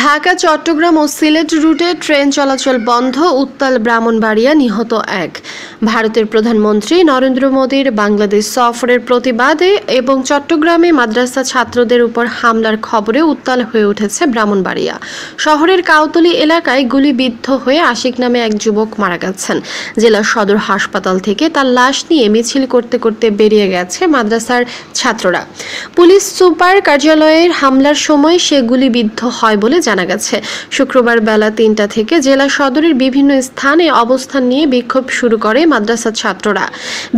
ঢাকা চট্টগ্রাম ও সিলেট রুটে ট্রেন চলাচল বন্ধ, উত্তাল ব্রাহ্মণবাড়িয়া, নিহত এক। ভারতের প্রধানমন্ত্রী নরেন্দ্র মোদীর বাংলাদেশ সফরের প্রতিবাদে এবং চট্টগ্রামে মাদ্রাসা ছাত্রদের উপর হামলার খবরে উত্তাল হয়ে উঠেছে ব্রাহ্মণবাড়িয়া। শহরের কাউতলী এলাকায় গুলিবিদ্ধ হয়ে আশিক নামে এক যুবক মারা গেছেন। জেলা সদর হাসপাতাল থেকে তার লাশ নিয়ে মিছিল করতে করতে বেরিয়ে গেছে মাদ্রাসার ছাত্ররা। পুলিশ সুপার কার্যালয়ের হামলার সময় সে গুলিবিদ্ধ হয় বলে জানা গেছে। শুক্রবার বেলা ৩টা থেকে জেলা সদরের বিভিন্ন স্থানে অবস্থান নিয়ে বিক্ষোভ শুরু করে মাদ্রাসা ছাত্ররা।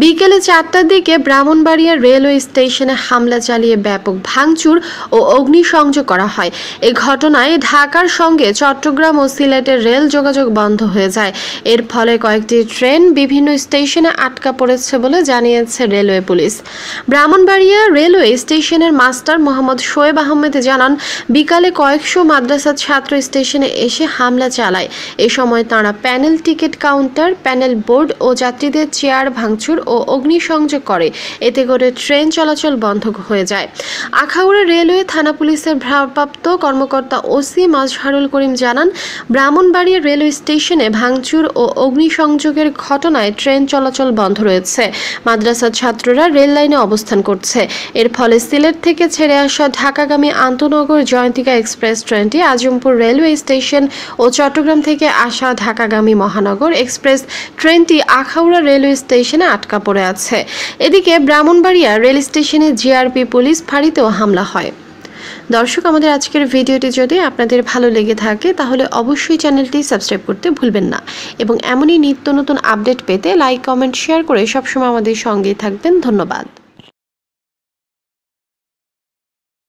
বিকেলে ৪টার দিকে ব্রাহ্মণবাড়িয়া রেলওয়ে স্টেশনে হামলা চালিয়ে ব্যাপক ভাঙচুর ও অগ্নিসংযোগ করা হয়। এ ঘটনায় ঢাকার সঙ্গে চট্টগ্রাম ও সিলেটের রেল যোগাযোগ বন্ধ হয়ে যায়। এর ফলে কয়েকটি ট্রেন বিভিন্ন স্টেশনে আটকা পড়েছে বলে জানিয়েছে রেলওয়ে পুলিশ। ব্রাহ্মণবাড়িয়া রেলওয়ে স্টেশনের মাস্টার মোহাম্মদ শোয়েব আহমেদ জানান, বিকালে কয়েকশো মাদ্রাসা ছাত্র স্টেশনে এসে হামলা চালায়। এ সময় তাঁরা panel, ticket counter, panel board ও যাত্রীদের চেয়ার ভাঙচুর ও অগ্নিসংযোগ করে। এতে করে ট্রেন চলাচল বন্ধ হয়ে যায়। আখাউড়া রেলওয়ে থানা পুলিশের ভারপ্রাপ্ত কর্মকর্তা ওসি মাজহারুল করিম জানান, ব্রাহ্মণবাড়িয়া রেলওয়ে স্টেশনে ভাঙচুর ও অগ্নিসংযোগের ঘটনায় ট্রেন চলাচল বন্ধ রয়েছে। মাদ্রাসার ছাত্ররা রেল লাইনে অবস্থান করছে। এর ফলে সিলেট থেকে ছেড়ে আসা ঢাকাগামী আন্তনগর জয়ন্তিকা এক্সপ্রেস ট্রেনটি আজমপুর রেলওয়ে স্টেশন ও চট্টগ্রাম থেকে আসা ঢাকাগামী মহানগর এক্সপ্রেস ট্রেনটি আখাউড়া রেলওয়ে স্টেশনে আটকা পড়ে আছে। এদিকে ব্রাহ্মণবাড়িয়া রেল স্টেশনে জিআরপি পুলিশ ফাঁড়িতেও হামলা হয়। দর্শক, আমাদের আজকের ভিডিওটি যদি আপনাদের ভালো লেগে থাকে তাহলে অবশ্যই চ্যানেলটি সাবস্ক্রাইব করতে ভুলবেন না এবং এমনই নিত্য নতুন আপডেট পেতে লাইক, কমেন্ট, শেয়ার করে সবসময় আমাদের সঙ্গেই থাকবেন। ধন্যবাদ।